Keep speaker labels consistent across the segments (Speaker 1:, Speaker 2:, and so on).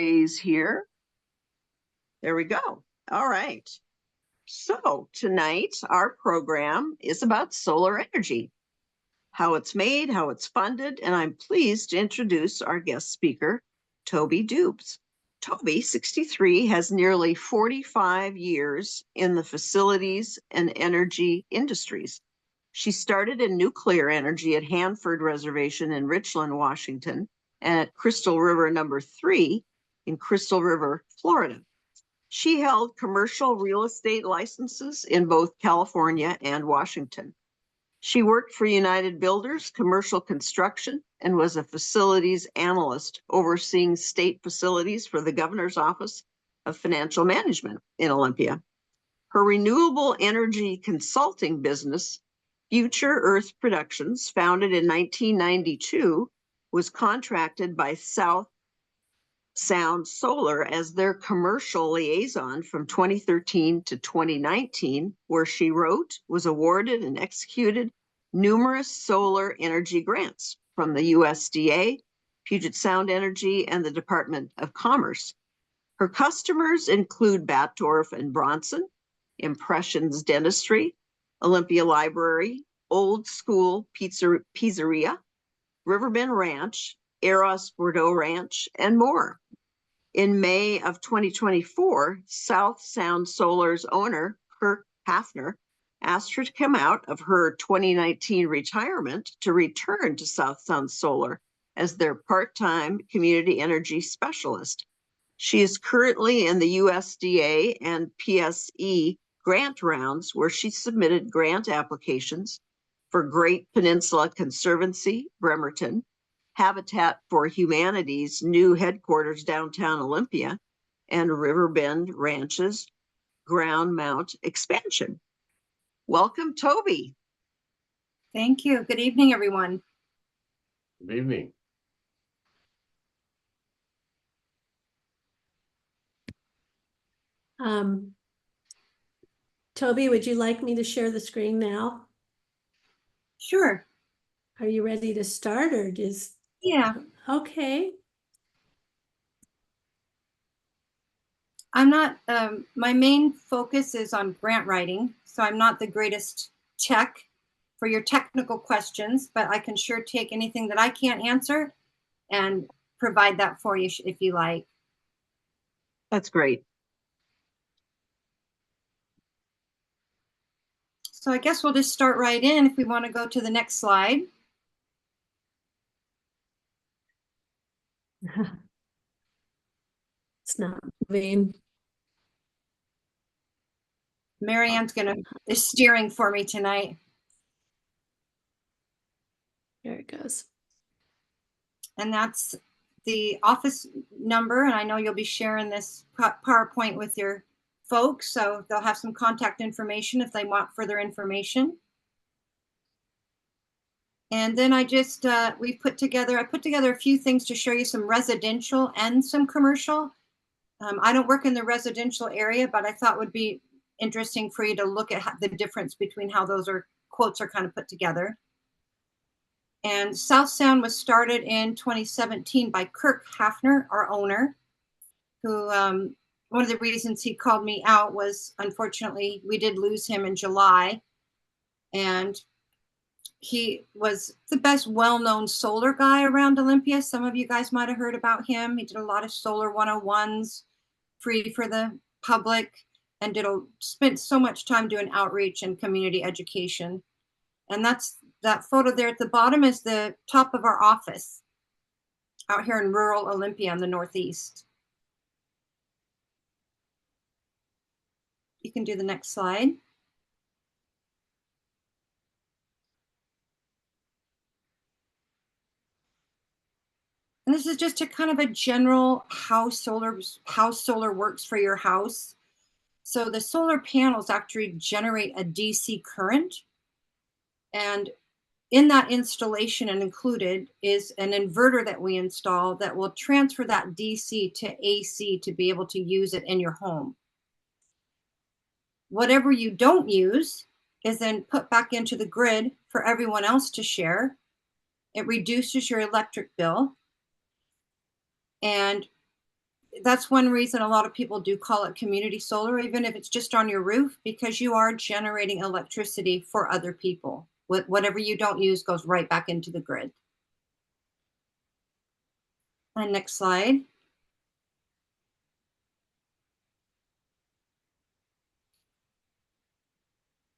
Speaker 1: days here. There we go. All right. So tonight, our program is about solar energy, how it's made, how it's funded, and I'm pleased to introduce our guest speaker, Toby Dubes. Toby, 63, has nearly 45 years in the facilities and energy industries. She started in nuclear energy at Hanford Reservation in Richland, Washington, and at Crystal River number 3 in Crystal River, Florida. She held commercial real estate licenses in both California and Washington. She worked for United Builders Commercial Construction and was a facilities analyst overseeing state facilities for the Governor's Office of Financial Management in Olympia. Her renewable energy consulting business, Future Earth Productions, founded in 1992, was contracted by South Sound Solar as their commercial liaison from 2013 to 2019, where she wrote, was awarded, and executed numerous solar energy grants from the USDA, Puget Sound Energy, and the Department of Commerce. Her customers include Batdorf and Bronson, Impressions Dentistry, Olympia Library, Old School Pizzeria, Riverbend Ranch, Eros Bordeaux Ranch, and more. In May of 2024, South Sound Solar's owner, Kirk Hafner, asked her to come out of her 2019 retirement to return to South Sound Solar as their part-time community energy specialist. She is currently in the USDA and PSE grant rounds, where she submitted grant applications for Great Peninsula Conservancy, Bremerton, Habitat for Humanity's new headquarters downtown Olympia, and Riverbend Ranch's ground mount expansion. Welcome, Toby.
Speaker 2: Thank you. Good evening, everyone.
Speaker 3: Good evening.
Speaker 4: Toby, would you like me to share the screen now?
Speaker 2: Sure.
Speaker 4: Are you ready to start, or just?
Speaker 2: Yeah.
Speaker 4: Okay.
Speaker 2: I'm not, my main focus is on grant writing, so I'm not the greatest tech for your technical questions, but I can sure take anything that I can't answer and provide that for you if you like.
Speaker 1: That's great.
Speaker 2: So I guess we'll just start right in if we want to go to the next slide.
Speaker 4: It's not moving.
Speaker 2: Marianne's is steering for me tonight.
Speaker 4: There it goes.
Speaker 2: And that's the office number. And I know you'll be sharing this PowerPoint with your folks, so they'll have some contact information if they want further information. And then I put together a few things to show you some residential and some commercial. I don't work in the residential area, but I thought would be interesting for you to look at the difference between how those quotes are kind of put together. And South Sound was started in 2017 by Kirk Hafner, our owner, who one of the reasons he called me out was, unfortunately, we did lose him in July. And he was the best well-known solar guy around Olympia. Some of you guys might have heard about him. He did a lot of solar 101s, free for the public, and spent so much time doing outreach and community education. And that photo there at the bottom is the top of our office out here in rural Olympia in the Northeast. You can do the next slide. And this is just a kind of a general how solar works for your house. So the solar panels actually generate a DC current. And in that installation and included is an inverter that we install that will transfer that DC to AC to be able to use it in your home. Whatever you don't use is then put back into the grid for everyone else to share. It reduces your electric bill. And that's one reason a lot of people do call it community solar, even if it's just on your roof, because you are generating electricity for other people. Whatever you don't use goes right back into the grid. And next slide.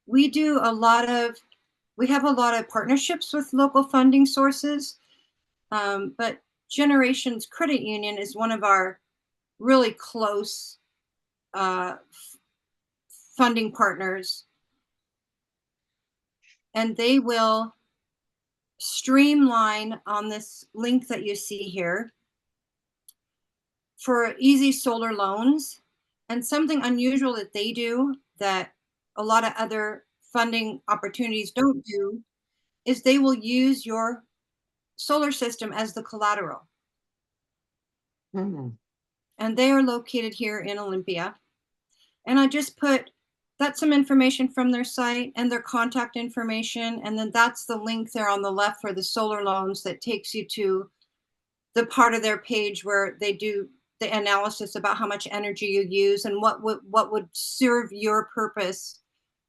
Speaker 2: We have a lot of partnerships with local funding sources, but Generations Credit Union is one of our really close funding partners, and they will streamline on this link that you see here for easy solar loans. And something unusual that they do that a lot of other funding opportunities don't do is they will use your solar system as the collateral.
Speaker 1: Mhm.
Speaker 2: And they are located here in Olympia. And I just put, that's some information from their site and their contact information. And then that's the link there on the left for the solar loans that takes you to the part of their page where they do the analysis about how much energy you use and what would serve your purpose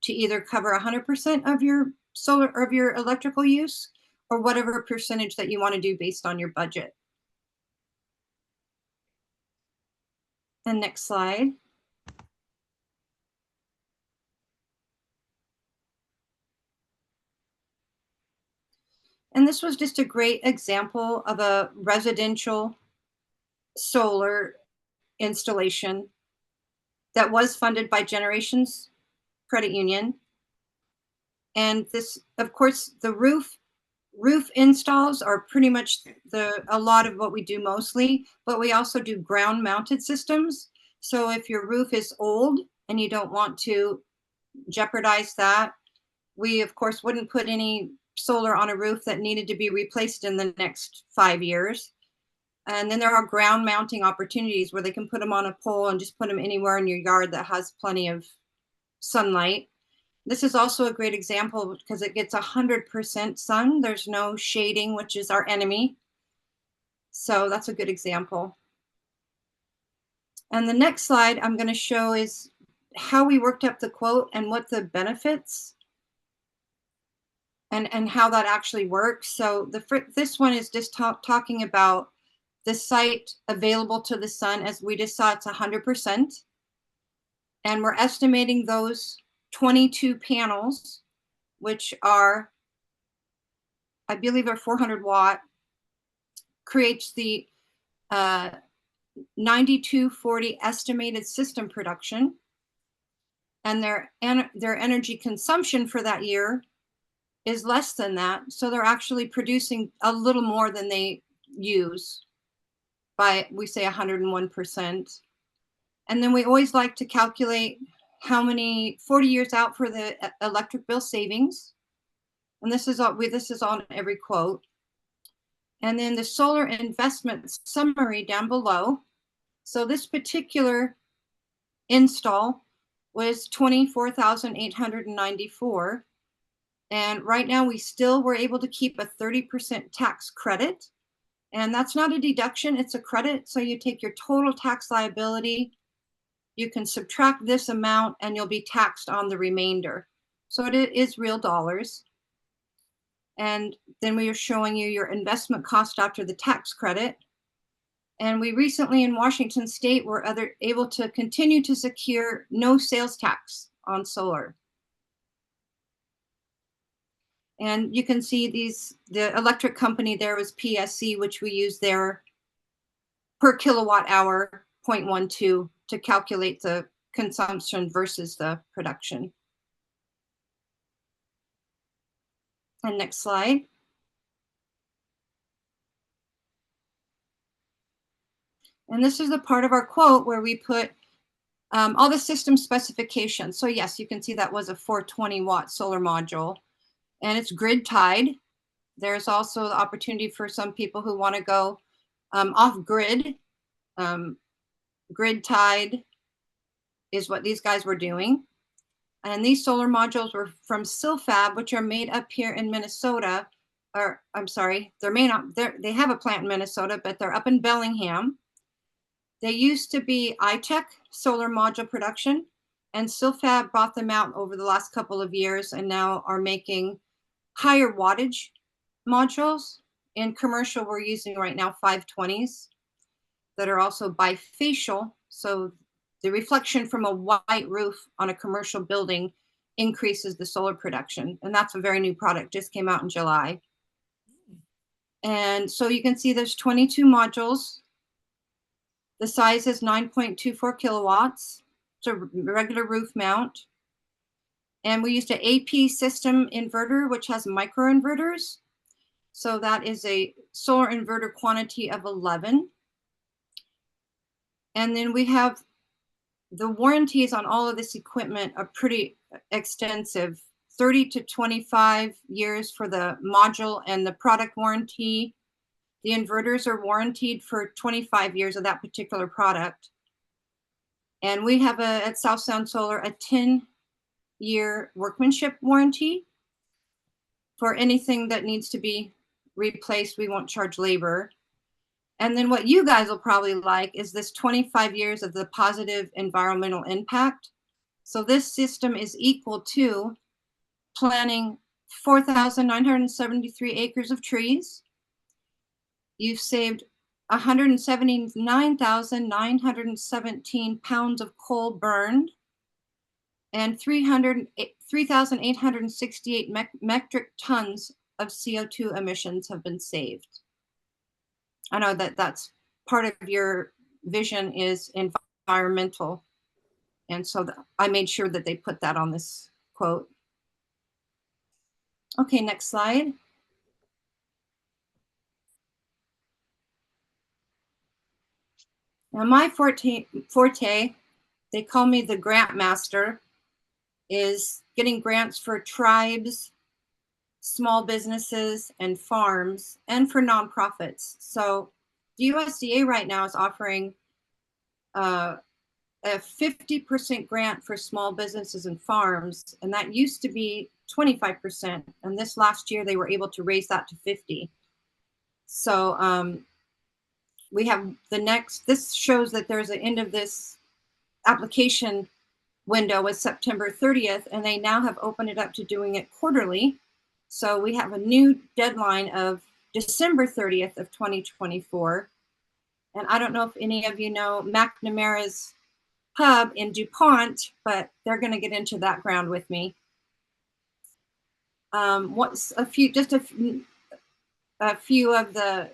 Speaker 2: to either cover 100% of your solar or of your electrical use, or whatever percentage that you want to do based on your budget. And next slide. And this was just a great example of a residential solar installation that was funded by Generations Credit Union. And this, of course, the roof installs are pretty much a lot of what we do mostly, but we also do ground mounted systems. So if your roof is old and you don't want to jeopardize that, we of course wouldn't put any solar on a roof that needed to be replaced in the next 5 years. And then there are ground mounting opportunities where they can put them on a pole and just put them anywhere in your yard that has plenty of sunlight. This is also a great example because it gets 100% sun. There's no shading, which is our enemy. So that's a good example. And the next slide I'm going to show is how we worked up the quote and what the benefits and how that actually works. So this one is just talking about the site available to the sun. As we just saw, it's 100%. And we're estimating those 22 panels, which are, I believe, are 400 watt, creates the 9240 estimated system production. And their energy consumption for that year is less than that. So they're actually producing a little more than they use by, we say, 101%. And then we always like to calculate how many 40 years out for the electric bill savings. And this is on every quote. And then the solar investment summary down below. So this particular install was $24,894. And right now we still were able to keep a 30% tax credit. And that's not a deduction, it's a credit. So you take your total tax liability, you can subtract this amount and you'll be taxed on the remainder. So it is real dollars. And then we are showing you your investment cost after the tax credit. And we recently in Washington State were able to continue to secure no sales tax on solar. And you can see the electric company there was PSC, which we use their per kilowatt hour 0.12 to calculate the consumption versus the production. And next slide. And this is the part of our quote where we put all the system specifications. So yes, you can see that was a 420 watt solar module and it's grid tied. There's also the opportunity for some people who want to go off grid. Grid tied is what these guys were doing. And these solar modules were from Silfab, which are made up here in Minnesota. Or I'm sorry, they have a plant in Minnesota, but they're up in Bellingham. They used to be iTech solar module production, and Silfab bought them out over the last couple of years and now are making higher wattage modules. In commercial, we're using right now 520s that are also bifacial. So the reflection from a white roof on a commercial building increases the solar production. And that's a very new product, just came out in July. And so you can see there's 22 modules. The size is 9.24 kilowatts. It's a regular roof mount. And we used an AP system inverter, which has microinverters. So that is a solar inverter quantity of 11. And then we have the warranties on all of this equipment are pretty extensive. 30 to 25 years for the module and the product warranty. The inverters are warranted for 25 years of that particular product. And we have at South Sound Solar a 10-year workmanship warranty. For anything that needs to be replaced, we won't charge labor. And then what you guys will probably like is this 25 years of the positive environmental impact. So this system is equal to planting 4,973 acres of trees. You've saved 179,917 pounds of coal burned, and 3,868 metric tons of CO2 emissions have been saved. I know that that's part of your vision is environmental. And so I made sure that they put that on this quote. Okay, next slide. Now my forte, they call me the grant master, is getting grants for tribes, small businesses, and farms, and for nonprofits. So the USDA right now is offering a 50% grant for small businesses and farms, and that used to be 25%. And this last year, they were able to raise that to 50. So we have this shows that there's an end of this application window is September 30th, and they now have opened it up to doing it quarterly. So we have a new deadline of December 30th of 2024. And I don't know if any of you know McNamara's hub in DuPont, but they're going to get into that ground with me. What's a few of the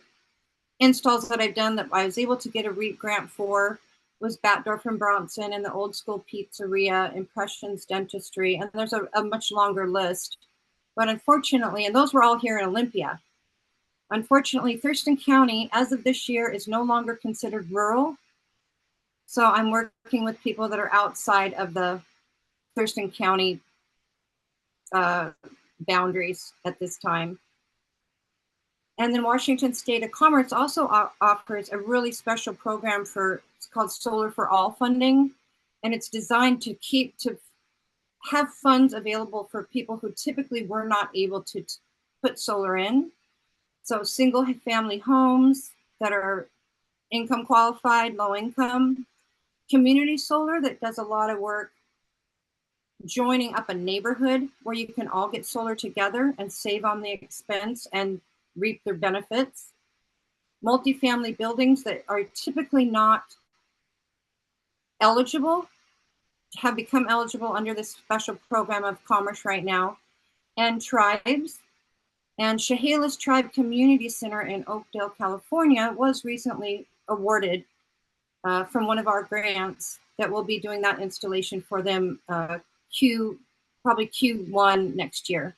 Speaker 2: installs that I've done that I was able to get a REAP grant for was Batdorf and Bronson and the Old School Pizzeria, Impressions Dentistry, and there's a much longer list. But unfortunately, and those were all here in Olympia. Unfortunately, Thurston County, as of this year, is no longer considered rural. So I'm working with people that are outside of the Thurston County boundaries at this time. And then Washington State of Commerce also offers a really special program it's called Solar for All funding. And it's designed to have funds available for people who typically were not able to put solar in. So single family homes that are income qualified, low income, community solar that does a lot of work joining up a neighborhood where you can all get solar together and save on the expense and reap their benefits. Multifamily buildings that are typically not eligible have become eligible under this special program of Commerce right now, and tribes. And Chehalis Tribe Community Center in Oakdale, California was recently awarded from one of our grants that will be doing that installation for them probably Q1 next year.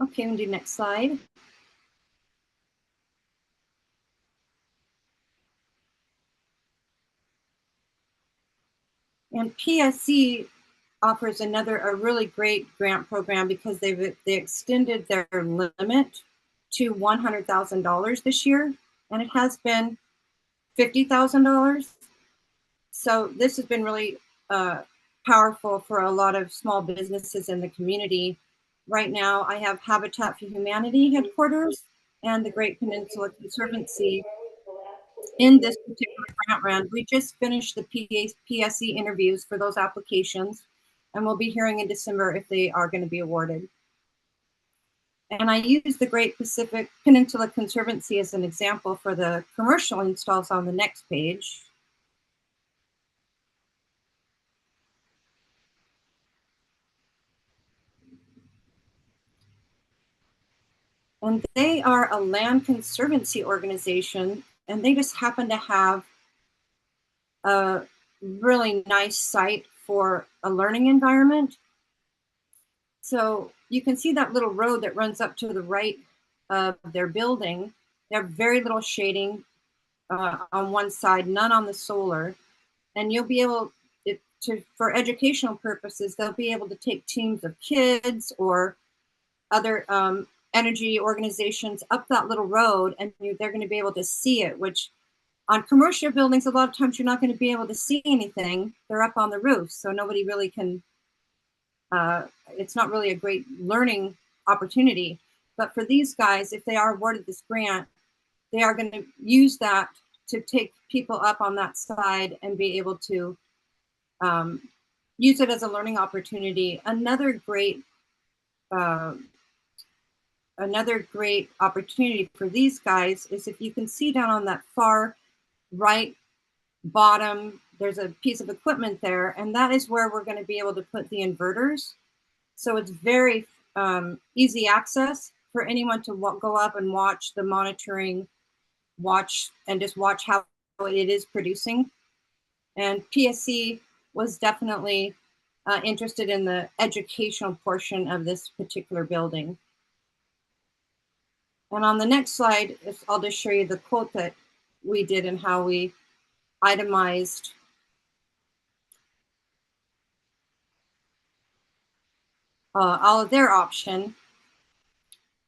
Speaker 2: Okay, we'll do next slide. And PSC offers a really great grant program because they extended their limit to $100,000 this year, and it has been $50,000. So this has been really powerful for a lot of small businesses in the community. Right now, I have Habitat for Humanity headquarters and the Great Peninsula Conservancy in this particular grant round. We just finished the PSE interviews for those applications, and we'll be hearing in December if they are going to be awarded. And I use the Great Pacific Peninsula Conservancy as an example for the commercial installs on the next page. And they are a land conservancy organization, and they just happen to have a really nice site for a learning environment. So you can see that little road that runs up to the right of their building. They have very little shading on one side, none on the solar. And you'll be able to, for educational purposes, they'll be able to take teams of kids or other energy organizations up that little road, and they're going to be able to see it, which on commercial buildings, a lot of times you're not going to be able to see anything. They're up on the roof, so nobody really can, it's not really a great learning opportunity. But for these guys, if they are awarded this grant, they are going to use that to take people up on that side and be able to use it as a learning opportunity. Another great opportunity for these guys is, if you can see down on that far right bottom, there's a piece of equipment there, and that is where we're going to be able to put the inverters. So it's very easy access for anyone to go up and watch the monitoring, just watch how it is producing. And PSC was definitely interested in the educational portion of this particular building. And on the next slide, I'll just show you the quote that we did and how we itemized all of their option.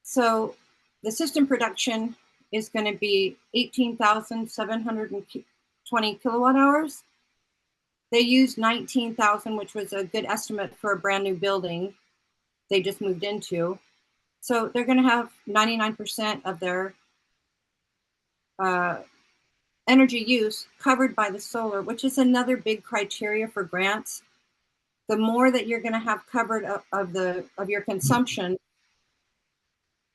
Speaker 2: So the system production is going to be 18,720 kilowatt hours. They used 19,000, which was a good estimate for a brand new building they just moved into. So they're going to have 99% of their energy use covered by the solar, which is another big criteria for grants. The more that you're going to have covered of your consumption,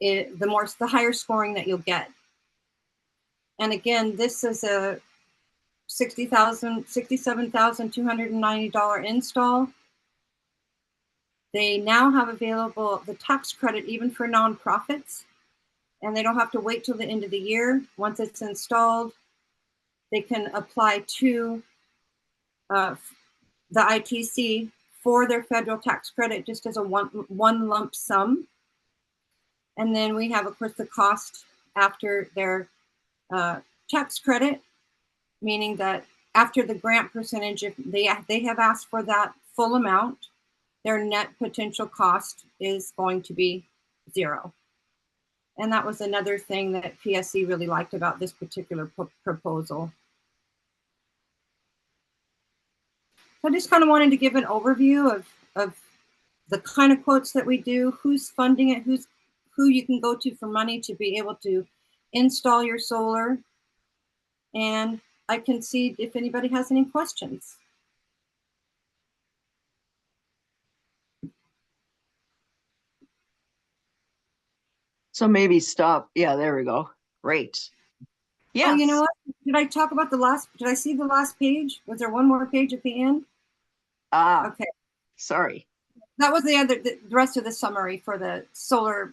Speaker 2: the higher scoring that you'll get. And again, this is a $67,290 install. They now have available the tax credit even for nonprofits, and they don't have to wait till the end of the year. Once it's installed, they can apply to the ITC for their federal tax credit just as a one lump sum. And then we have, of course, the cost after their tax credit, meaning that after the grant percentage, if they have asked for that full amount, their net potential cost is going to be zero. And that was another thing that PSC really liked about this particular proposal. I just kind of wanted to give an overview of the kind of quotes that we do, who's funding it, who you can go to for money to be able to install your solar. And I can see if anybody has any questions.
Speaker 1: So maybe stop. Yeah, there we go. Great. Yes.
Speaker 2: Oh, you know what? Did I talk about did I see the last page? Was there one more page at the end?
Speaker 1: Ah,
Speaker 2: okay.
Speaker 1: Sorry.
Speaker 2: That was the rest of the summary for the solar,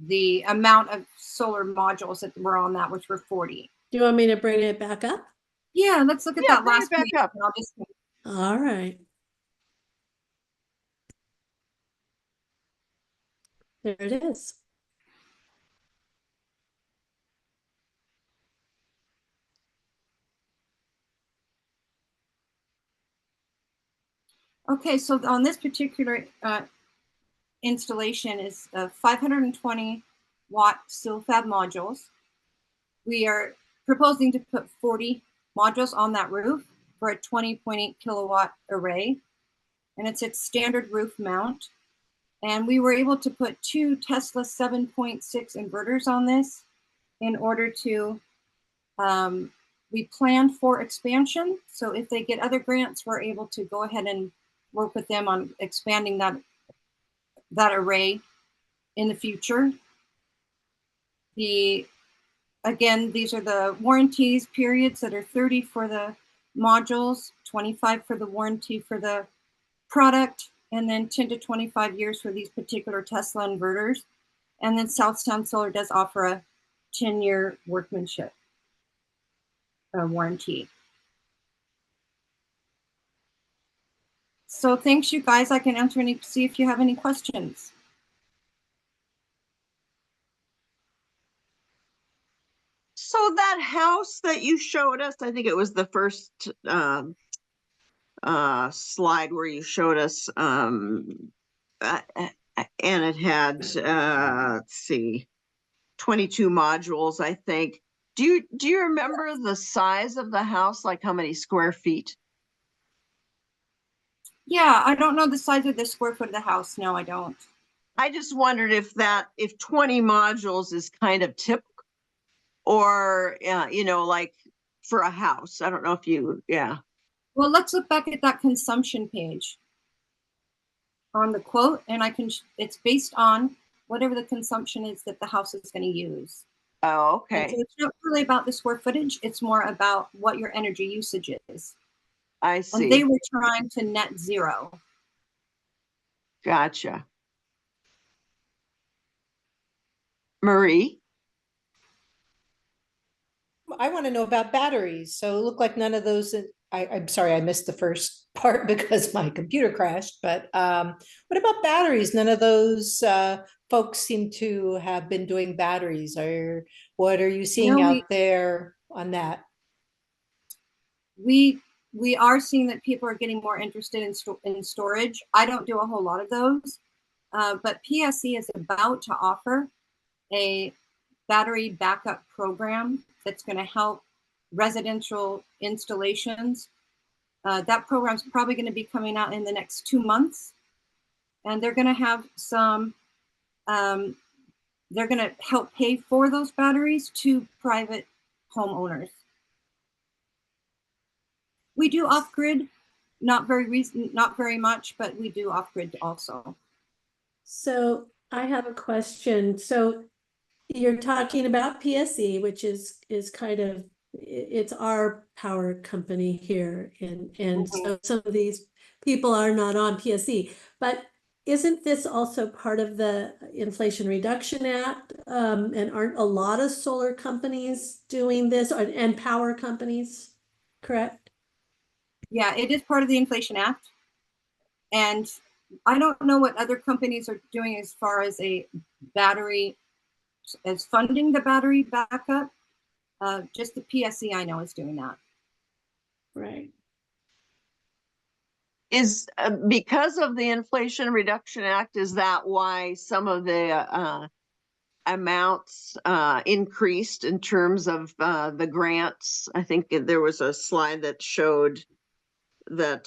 Speaker 2: the amount of solar modules that were on that, which were 40.
Speaker 4: Do you want me to bring it back up?
Speaker 2: Yeah, let's look at that last
Speaker 1: back
Speaker 2: page.
Speaker 1: up.
Speaker 2: I'll just...
Speaker 4: All right. There it is.
Speaker 2: Okay, so on this particular installation is 520 watt SILFAB modules. We are proposing to put 40 modules on that roof for a 20.8 kilowatt array, and it's its standard roof mount. And we were able to put 2 Tesla 7.6 inverters on this in order to, we planned for expansion. So if they get other grants, we're able to go ahead and work with them on expanding that array in the future. Again, these are the warranties periods that are 30 for the modules, 25 for the warranty for the product, and then 10 to 25 years for these particular Tesla inverters. And then South Sound Solar does offer a 10-year workmanship warranty. So thanks, you guys. I can answer see if you have any questions.
Speaker 1: So that house that you showed us, I think it was the first slide where you showed us, and it had, let's see, 22 modules, I think. Do you remember the size of the house, like how many square feet?
Speaker 2: Yeah, I don't know the size of the square foot of the house. No, I don't.
Speaker 1: I just wondered if 20 modules is kind of typical, or you know, like for a house. I don't know if you, yeah.
Speaker 2: Well, let's look back at that consumption page on the quote, and it's based on whatever the consumption is that the house is going to use.
Speaker 1: Oh,
Speaker 2: And
Speaker 1: okay.
Speaker 2: so it's not really about the square footage. It's more about what your energy usage is.
Speaker 1: I see.
Speaker 2: And they were trying to net zero.
Speaker 1: Gotcha. Marie?
Speaker 5: I want to know about batteries. So it looked like none of those. I'm sorry, I missed the first part because my computer crashed. But what about batteries? None of those folks seem to have been doing batteries. What are you seeing out there on that?
Speaker 2: We are seeing that people are getting more interested in storage. I don't do a whole lot of those, but PSE is about to offer a battery backup program that's going to help residential installations. That program is probably going to be coming out in the next 2 months, and they're going to have some. They're going to help pay for those batteries to private homeowners. We do off-grid, not very much, but we do off-grid also.
Speaker 4: So I have a question. So you're talking about PSE, which is kind of, it's our power company here, and so some of these people are not on PSE, but isn't this also part of the Inflation Reduction Act? And aren't a lot of solar companies doing this, and power companies, correct?
Speaker 2: Yeah, it is part of the Inflation Act. And I don't know what other companies are doing as far as as funding the battery backup. Just the PSE I know is doing that.
Speaker 4: Right.
Speaker 1: Is because of the Inflation Reduction Act, is that why some of the amounts increased in terms of the grants? I think there was a slide that showed that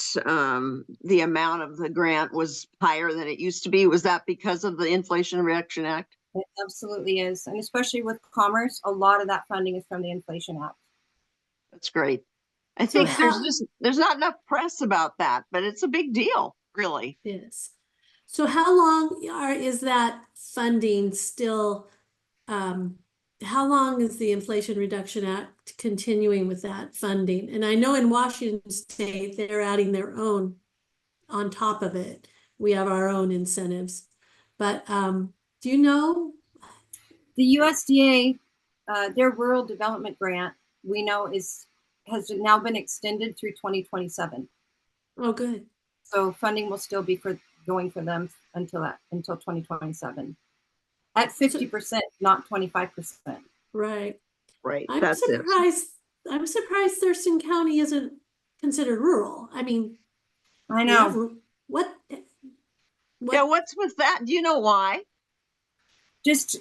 Speaker 1: the amount of the grant was higher than it used to be. Was that because of the Inflation Reduction Act?
Speaker 2: It absolutely is. And especially with commerce, a lot of that funding is from the Inflation Act.
Speaker 1: That's great. I think there's not enough press about that, but it's a big deal, really.
Speaker 4: Yes. So how long is that funding still? How long is the Inflation Reduction Act continuing with that funding? And I know in Washington State, they're adding their own on top of it. We have our own incentives. But do you know?
Speaker 2: The USDA, their rural development grant, we know has now been extended through 2027.
Speaker 4: Oh, good.
Speaker 2: So funding will still be going for them until 2027 at 50%, not 25%.
Speaker 4: Right.
Speaker 1: Right.
Speaker 4: I'm surprised Thurston County isn't considered rural. I mean,
Speaker 2: I know.
Speaker 4: What?
Speaker 1: Yeah, what's with that? Do you know why?
Speaker 2: Just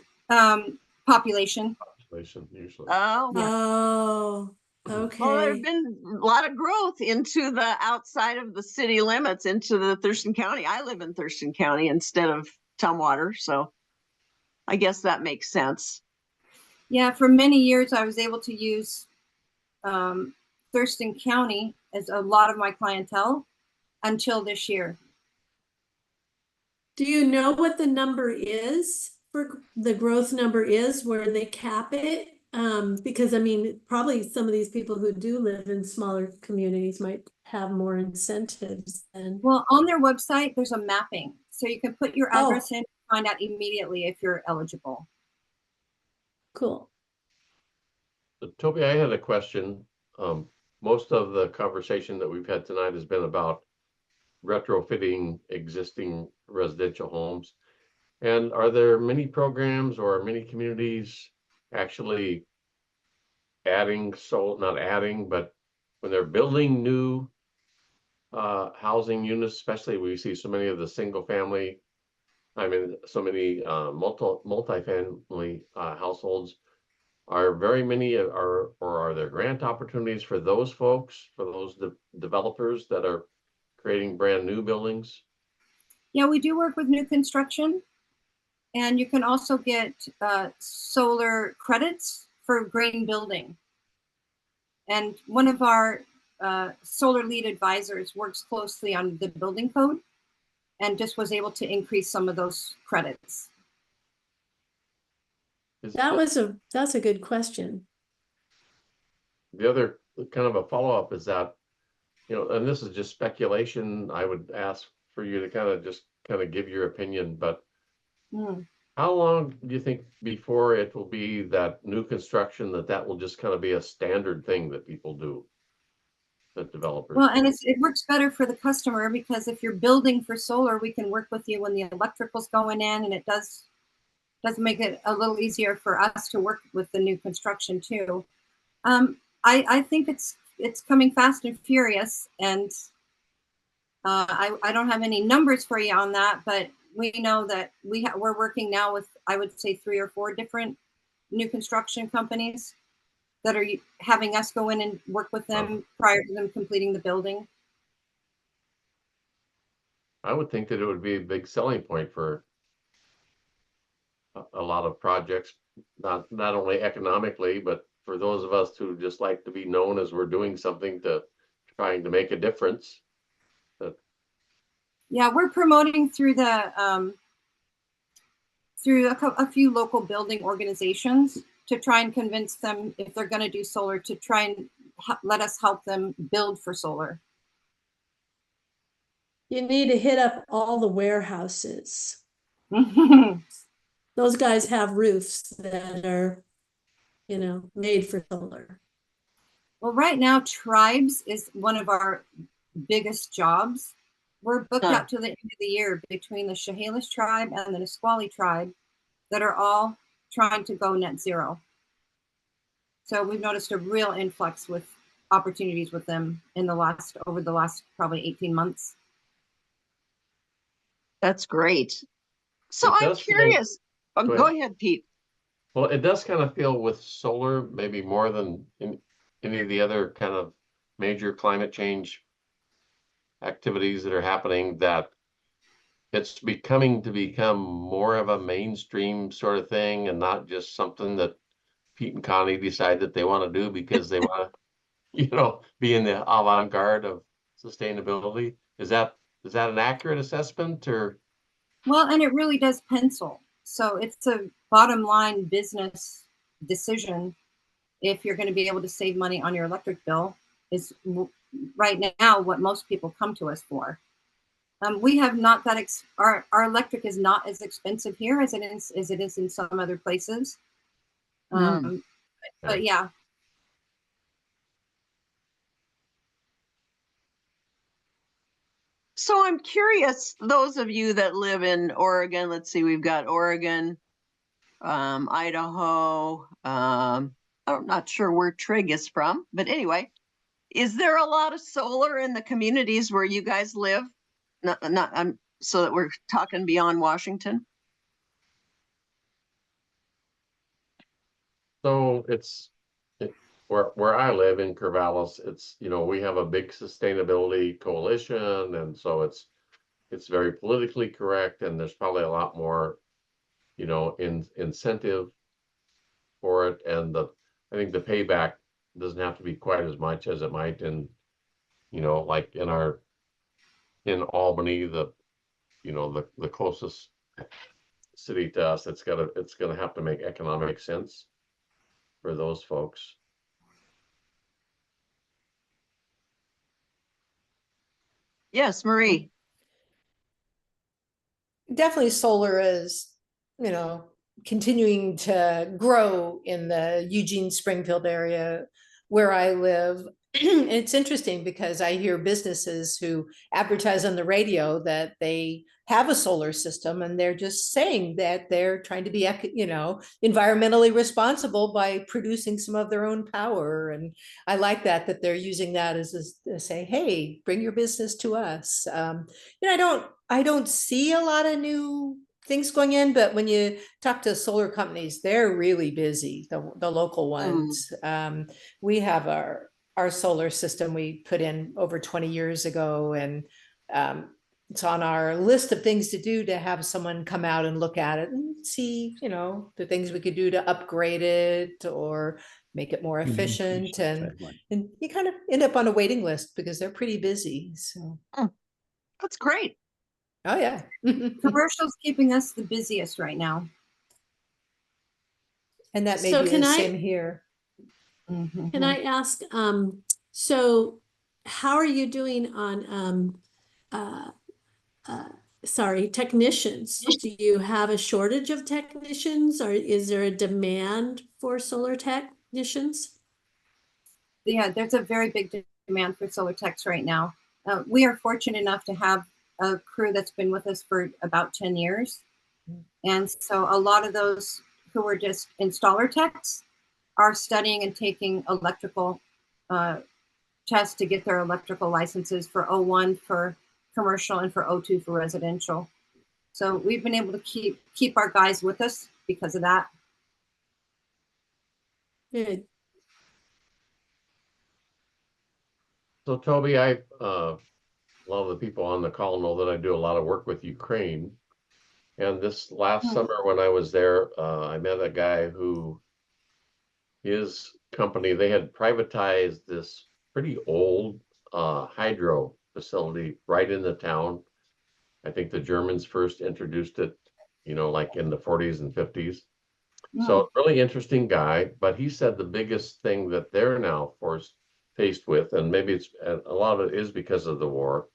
Speaker 2: population.
Speaker 3: Population usually.
Speaker 1: Oh.
Speaker 2: Yeah.
Speaker 4: Oh, okay.
Speaker 1: Well, there's been a lot of growth into the outside of the city limits, into the Thurston County. I live in Thurston County instead of town water. So I guess that makes sense.
Speaker 2: Yeah, for many years I was able to use Thurston County as a lot of my clientele until this year.
Speaker 4: Do you know what the number is for the growth number is where they cap it? Because I mean, probably some of these people who do live in smaller communities might have more incentives than.
Speaker 2: Well, on their website, there's a mapping. So you can put your
Speaker 4: Oh.
Speaker 2: address in, find out immediately if you're eligible.
Speaker 4: Cool.
Speaker 3: Toby, I had a question. Most of the conversation that we've had tonight has been about retrofitting existing residential homes. And are there many programs or many communities actually adding, so not adding, but when they're building new housing units, especially we see so many of the single family, I mean, so many multi-family households, are very many or are there grant opportunities for those folks, for those developers that are creating brand new buildings?
Speaker 2: Yeah, we do work with new construction, and you can also get solar credits for green building. And one of our solar lead advisors works closely on the building code and just was able to increase some of those credits.
Speaker 4: That's a good question.
Speaker 3: The other kind of a follow-up is that, you know, and this is just speculation, I would ask for you to kind of give your opinion, but how long do you think before it will be that new construction that will just kind of be a standard thing that people do, that developers
Speaker 2: Well,
Speaker 3: do?
Speaker 2: and it works better for the customer, because if you're building for solar, we can work with you when the electrical's going in, and it does make it a little easier for us to work with the new construction too. I think it's coming fast and furious, and I don't have any numbers for you on that, but we know that we're working now with, I would say, 3 or 4 different new construction companies that are having us go in and work with them prior to them completing the building.
Speaker 3: I would think that it would be a big selling point for a lot of projects, not only economically, but for those of us who just like to be known as we're doing something to trying to make a difference.
Speaker 2: Yeah, we're promoting through the through a few local building organizations to try and convince them, if they're going to do solar, to try and let us help them build for solar.
Speaker 4: You need to hit up all the warehouses. Those guys have roofs that are, you know, made for solar.
Speaker 2: Well, right now, tribes is one of our biggest jobs. We're booked out to the end of the year between the Chehalis tribe and the Nisqually tribe that are all trying to go net zero. So we've noticed a real influx with opportunities with them over the last probably 18 months.
Speaker 1: That's great. So
Speaker 3: It
Speaker 1: I'm
Speaker 3: does feel-
Speaker 1: curious. Go
Speaker 3: ahead.
Speaker 1: ahead, Pete.
Speaker 3: Well, it does kind of feel with solar, maybe more than in any of the other kind of major climate change activities that are happening, that it's become more of a mainstream sort of thing and not just something that Pete and Connie decide that they want to do because they want to, you know, be in the avant-garde of sustainability. Is that an accurate assessment, or?
Speaker 2: Well, and it really does pencil. So it's a bottom line business decision if you're going to be able to save money on your electric bill, is right now what most people come to us for. We have not that our electric is not as expensive here as it is in some other places. But yeah.
Speaker 1: So I'm curious, those of you that live in Oregon, let's see, we've got Oregon, Idaho, I'm not sure where Trig is from, but anyway, is there a lot of solar in the communities where you guys live? So that we're talking beyond Washington.
Speaker 3: So where I live in Corvallis, it's, you know, we have a big sustainability coalition, and so it's very politically correct, and there's probably a lot more, you know, incentive for it, and I think the payback doesn't have to be quite as much as it might in, you know, like in Albany, you know, the closest city to us. It's gonna have to make economic sense for those folks.
Speaker 1: Yes, Marie.
Speaker 5: Definitely solar is, you know, continuing to grow in the Eugene Springfield area where I live. It's interesting because I hear businesses who advertise on the radio that they have a solar system, and they're just saying that they're trying to be, you know, environmentally responsible by producing some of their own power. And I like that they're using that as a say, hey, bring your business to us. You know, I don't see a lot of new things going in, but when you talk to solar companies, they're really busy, the local ones. We have our solar system we put in over 20 years ago, and it's on our list of things to do to have someone come out and look at it and see, you know, the things we could do to upgrade it or make it more efficient. And you kind of end up on a waiting list because they're pretty busy. So
Speaker 1: That's great.
Speaker 5: oh yeah.
Speaker 2: Commercial's keeping us the busiest right now.
Speaker 5: And that may
Speaker 4: So
Speaker 5: be
Speaker 4: can
Speaker 5: the
Speaker 4: I-
Speaker 5: same here.
Speaker 4: Can I ask, so how are you doing on, sorry, technicians? Do you have a shortage of technicians, or is there a demand for solar technicians?
Speaker 2: Yeah, there's a very big demand for solar techs right now. We are fortunate enough to have a crew that's been with us for about 10 years. And so a lot of those who were just installer techs are studying and taking electrical tests to get their electrical licenses for O1 for commercial and for O2 for residential. So we've been able to keep our guys with us because of that.
Speaker 4: Good.
Speaker 3: So Toby, a lot of the people on the call know that I do a lot of work with Ukraine. And this last summer when I was there, I met a guy who, his company, they had privatized this pretty old hydro facility right in the town. I think the Germans first introduced it, you know, like in the 40s and 50s. So really interesting guy, but he said the biggest thing that they're now faced with, and maybe it's a lot of it is because of the war,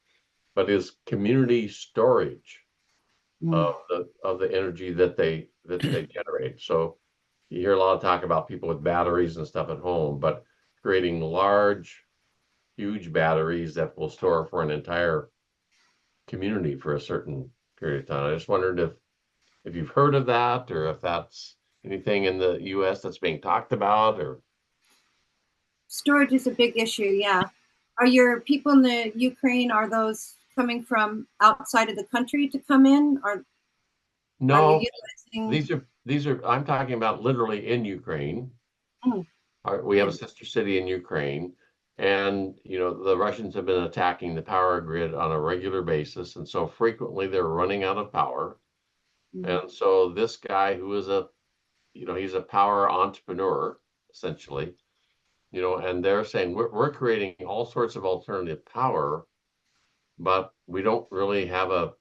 Speaker 3: but is community storage of the energy that they generate. So you hear a lot of talk about people with batteries and stuff at home, but creating large, huge batteries that will store for an entire community for a certain period of time. I just wondered if you've heard of that, or if that's anything in the US that's being talked about, or
Speaker 2: Storage is a big issue, yeah. Are your people in the Ukraine, are those coming from outside of the country to come in? Or
Speaker 3: no,
Speaker 2: are you utilizing...
Speaker 3: these are I'm talking about literally in Ukraine. We have a sister city in Ukraine, and you know, the Russians have been attacking the power grid on a regular basis, and so frequently they're running out of power. And so this guy, who is he's a power entrepreneur essentially, you know, and they're saying we're creating all sorts of alternative power, but we don't really have a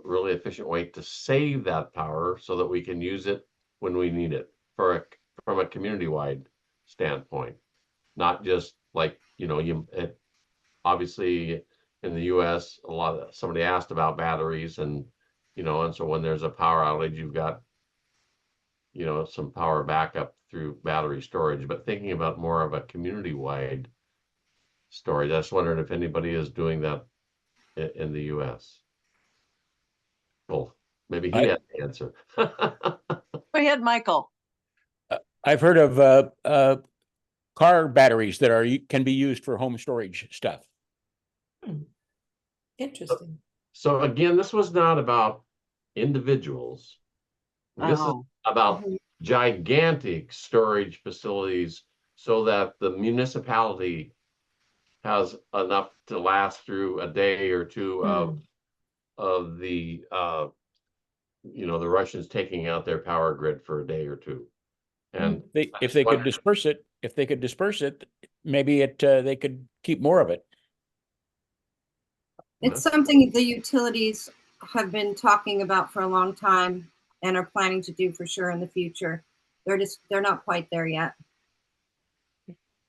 Speaker 3: really efficient way to save that power so that we can use it when we need it from a community-wide standpoint, not just like, you know, obviously in the US, somebody asked about batteries, and you know, and so when there's a power outage, you've got, you know, some power backup through battery storage, but thinking about more of a community-wide storage. I just wondered if anybody is doing that in the US. Well, maybe he had the answer.
Speaker 1: Go ahead, Michael.
Speaker 6: I've heard of car batteries that can be used for home storage stuff.
Speaker 5: Interesting.
Speaker 3: So again, this was not about individuals. This is about gigantic storage facilities so that the municipality has enough to last through a day or two of of the the Russians taking out their power grid for a day or two. And
Speaker 6: If they could disperse it, maybe they could keep more of it.
Speaker 2: It's something the utilities have been talking about for a long time and are planning to do for sure in the future. They're not quite there yet.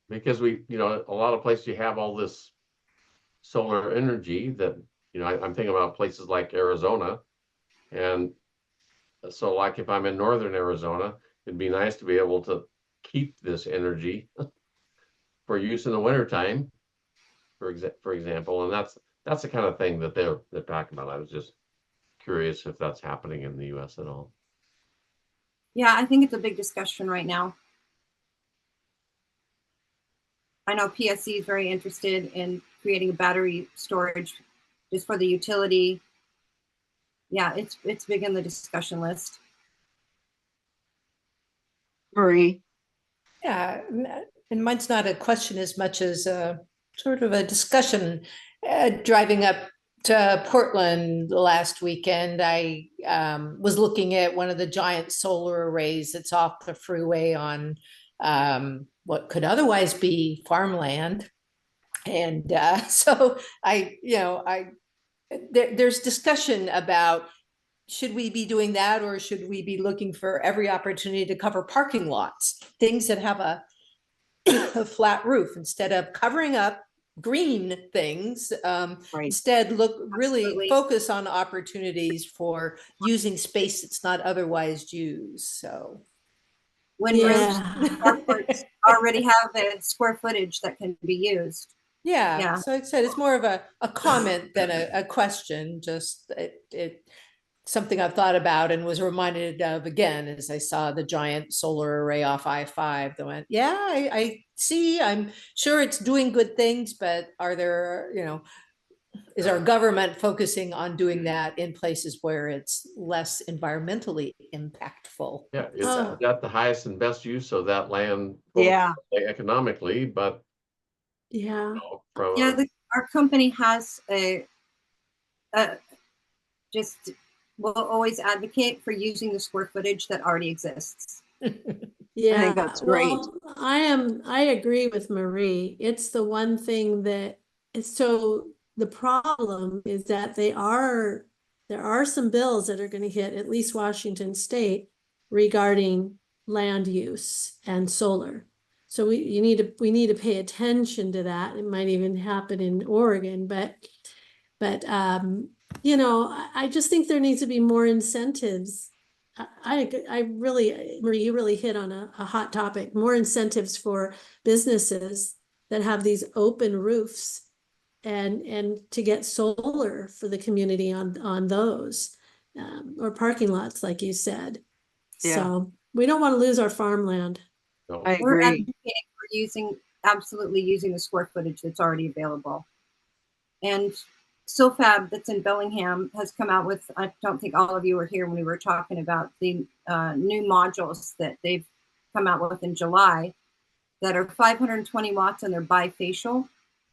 Speaker 3: Because a lot of places you have all this solar energy that, I'm thinking about places like Arizona. And so like if I'm in northern Arizona, it'd be nice to be able to keep this energy for use in the wintertime, for example. And that's the kind of thing that they're talking about. I was just curious if that's happening in the US at all.
Speaker 2: Yeah, I think it's a big discussion right now. I know PSC is very interested in creating a battery storage just for the utility. Yeah, it's big in the discussion list.
Speaker 1: Marie.
Speaker 5: Yeah, and mine's not a question as much as a sort of a discussion. Driving up to Portland last weekend, I was looking at one of the giant solar arrays that's off the freeway on what could otherwise be farmland. And so there's discussion about, should we be doing that, or should we be looking for every opportunity to cover parking lots, things that have a flat roof, instead of covering up green things?
Speaker 1: Right.
Speaker 5: Instead, really
Speaker 2: Absolutely.
Speaker 5: focus on opportunities for using space that's not otherwise used. So
Speaker 2: When carports already have the square footage that can be used.
Speaker 5: yeah. So like I said, it's more of a comment than a question. Just it something I've thought about and was reminded of again as I saw the giant solar array off I-5. That went, yeah, I see. I'm sure it's doing good things, but are there, is our government focusing on doing that in places where it's less environmentally impactful?
Speaker 3: Yeah, it's got the highest and best use of that land,
Speaker 1: Yeah.
Speaker 3: economically, but
Speaker 2: our company has just will always advocate for using the square footage that already exists.
Speaker 4: Yeah,
Speaker 1: I think that's great.
Speaker 4: well, I agree with Marie. It's the one thing that is, so the problem is that there are some bills that are going to hit at least Washington State regarding land use and solar. So we need to pay attention to that. It might even happen in Oregon, but I just think there needs to be more incentives. I really, Marie, you really hit on a hot topic. More incentives for businesses that have these open roofs and to get solar for the community on those, or parking lots, like you said.
Speaker 1: Yeah.
Speaker 4: So we don't want to lose our farmland.
Speaker 3: no.
Speaker 1: I
Speaker 2: We're
Speaker 1: agree.
Speaker 2: advocating for absolutely using the square footage that's already available. And SoFab that's in Bellingham has come out with, I don't think all of you were here when we were talking about the new modules that they've come out with in July that are 520 watts and they're bifacial.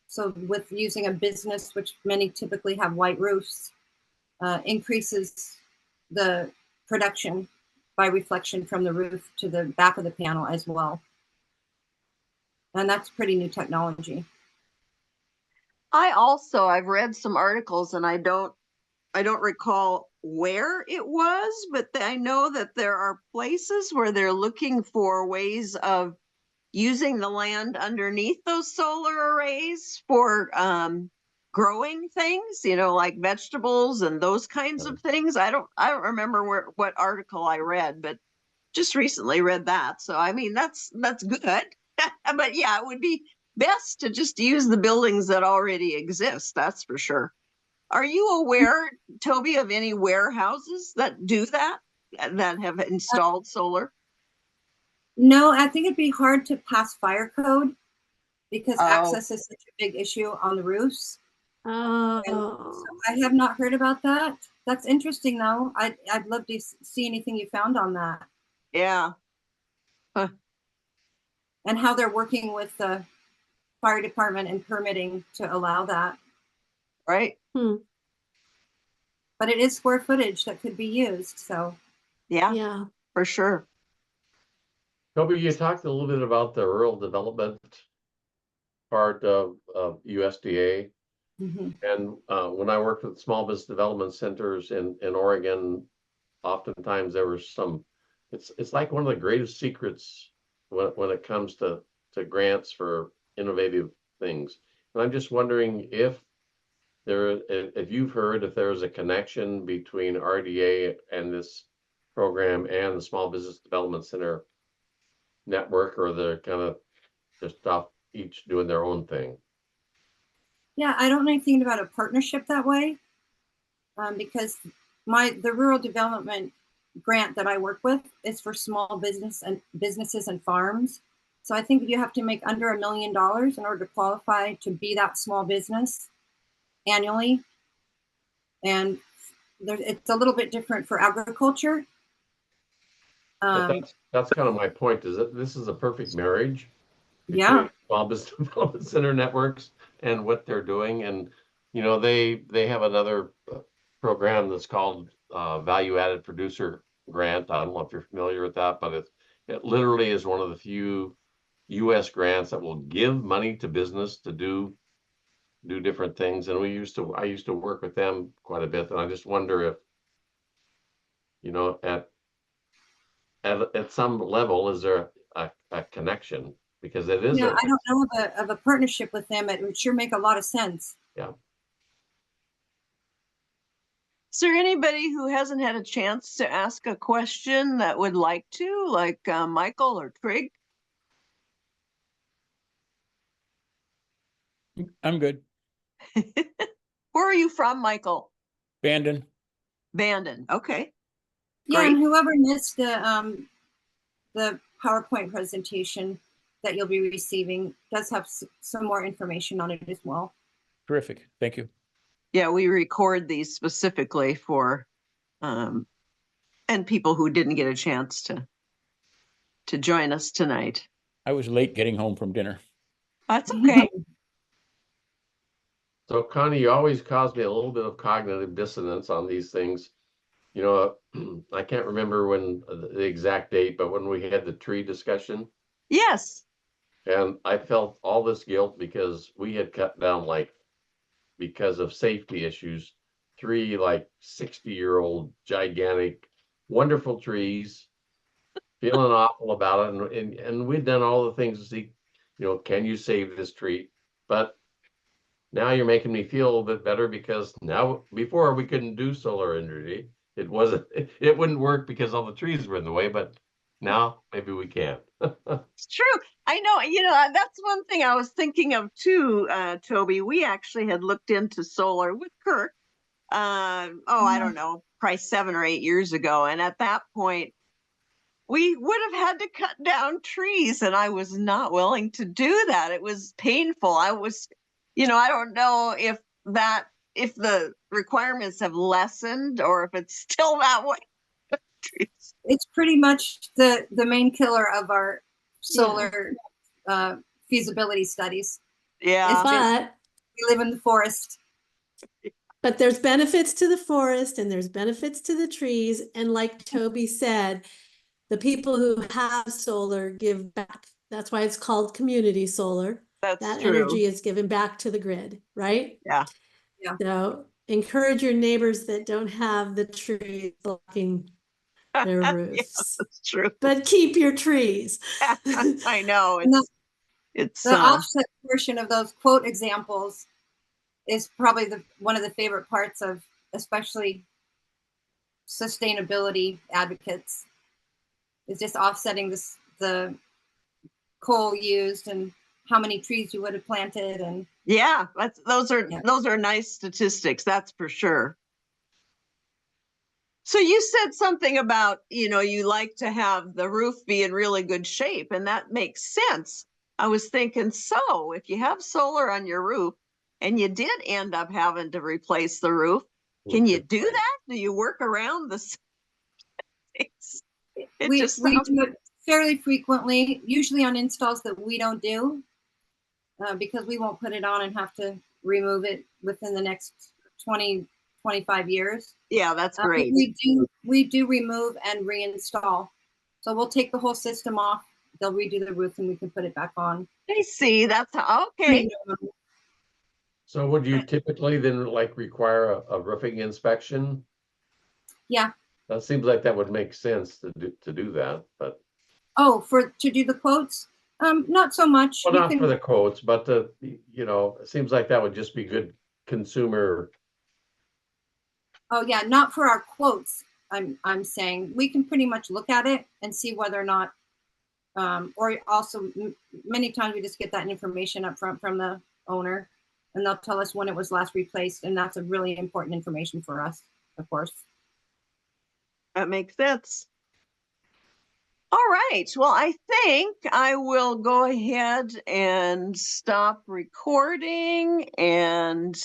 Speaker 2: So with using a business, which many typically have white roofs, increases the production by reflection from the roof to the back of the panel as well. And that's pretty new technology.
Speaker 1: I've read some articles and I don't recall where it was, but I know that there are places where they're looking for ways of using the land underneath those solar arrays for growing things, like vegetables and those kinds of things. I don't remember what article I read, but just recently read that. So I mean that's good. But yeah, it would be best to just use the buildings that already exist, that's for sure. Are you aware, Toby, of any warehouses that do that have installed solar?
Speaker 2: No, I think it'd be hard to pass fire code because
Speaker 1: Oh.
Speaker 2: access is such a big issue on the roofs.
Speaker 4: Oh,
Speaker 2: So I have not heard about that. That's interesting though. I'd love to see anything you found on that
Speaker 1: Yeah.
Speaker 2: and how they're working with the fire department and permitting to allow that.
Speaker 1: Right.
Speaker 2: but it is square footage that could be used. So
Speaker 1: Yeah,
Speaker 4: Yeah.
Speaker 1: for sure.
Speaker 3: Toby, you talked a little bit about the rural development part of USDA.
Speaker 2: mhm.
Speaker 3: And when I worked with small business development centers in Oregon, oftentimes there was some, it's like one of the greatest secrets when it comes to grants for innovative things. And I'm just wondering if you've heard if there's a connection between RDA and this program and the Small Business Development Center network, or they're kind of just off each doing their own thing.
Speaker 2: Yeah, I don't know anything about a partnership that way, because the rural development grant that I work with is for small businesses and farms. So I think you have to make under $1 million in order to qualify to be that small business annually. And it's a little bit different for agriculture.
Speaker 3: But that's kind of my point, is that this is a perfect marriage
Speaker 2: Yeah,
Speaker 3: between small business development center networks and what they're doing. And they have another program that's called value added producer grant. I don't know if you're familiar with that, but it literally is one of the few US grants that will give money to business to do different things. And I used to work with them quite a bit, and I just wonder if at some level, is there a connection? Because it is
Speaker 2: yeah. I don't know of a partnership with them. It would sure make a lot of sense.
Speaker 3: yeah.
Speaker 1: Is there anybody who hasn't had a chance to ask a question that would like to, like Michael or Trig?
Speaker 6: I'm good.
Speaker 1: Where are you from, Michael?
Speaker 6: Bandon.
Speaker 1: Bandon. Okay.
Speaker 2: Yeah,
Speaker 1: Great.
Speaker 2: and whoever missed the PowerPoint presentation that you'll be receiving does have some more information on it as well.
Speaker 6: Terrific. Thank you.
Speaker 1: Yeah, we record these specifically for and people who didn't get a chance to join us tonight.
Speaker 6: I was late getting home from dinner.
Speaker 1: That's okay.
Speaker 3: So Connie, you always cause me a little bit of cognitive dissonance on these things. I can't remember when the exact date, but when we had the tree discussion,
Speaker 1: Yes.
Speaker 3: and I felt all this guilt because we had cut down, like, because of safety issues, 3 like 60-year-old gigantic, wonderful trees, feeling awful about it. And we'd done all the things to see, can you save this tree? But now you're making me feel a little bit better, because now, before we couldn't do solar energy. It wouldn't work because all the trees were in the way, but now maybe we can.
Speaker 1: It's true. I know, that's one thing I was thinking of too, Toby. We actually had looked into solar with Kirk. I don't know, probably 7 or 8 years ago. And at that point, we would have had to cut down trees, and I was not willing to do that. It was painful. I don't know if the requirements have lessened or if it's still that way.
Speaker 2: It's pretty much the main killer of our solar feasibility studies.
Speaker 1: Yeah.
Speaker 4: But
Speaker 2: We live in the forest.
Speaker 4: But there's benefits to the forest and there's benefits to the trees. And like Toby said, the people who have solar give back. That's why it's called community solar.
Speaker 1: That's
Speaker 4: that
Speaker 1: true.
Speaker 4: energy is given back to the grid, right?
Speaker 1: Yeah.
Speaker 2: Yeah.
Speaker 4: So encourage your neighbors that don't have the trees blocking their roofs.
Speaker 1: That's true.
Speaker 4: But keep your trees.
Speaker 1: I know.
Speaker 2: And
Speaker 1: It's
Speaker 2: the offset portion of those quote examples is probably one of the favorite parts of especially sustainability advocates, is just offsetting the coal used and how many trees you would have planted. And
Speaker 1: yeah, those are nice statistics, that's for sure. So you said something about, you like to have the roof be in really good shape, and that makes sense. I was thinking, so if you have solar on your roof and you did end up having to replace the roof, can you do that? Do you work around the things?
Speaker 2: we do it fairly frequently, usually on installs that we don't do, because we won't put it on and have to remove it within the next 20, 25 years.
Speaker 1: Yeah, that's great.
Speaker 2: We do remove and reinstall. So we'll take the whole system off. They'll redo the roof and we can put it back on.
Speaker 1: I see. That's okay.
Speaker 3: So would you typically then like require a roofing inspection?
Speaker 2: Yeah.
Speaker 3: That seems like that would make sense to do that, but.
Speaker 2: Oh, to do the quotes? Not so much.
Speaker 3: Well, not for the quotes, but you know, it seems like that would just be good consumer.
Speaker 2: Oh yeah, not for our quotes. I'm saying we can pretty much look at it and see whether or not, or also many times we just get that information up front from the owner, and they'll tell us when it was last replaced, and that's a really important information for us, of course.
Speaker 1: That makes sense. All right. Well, I think I will go ahead and stop recording and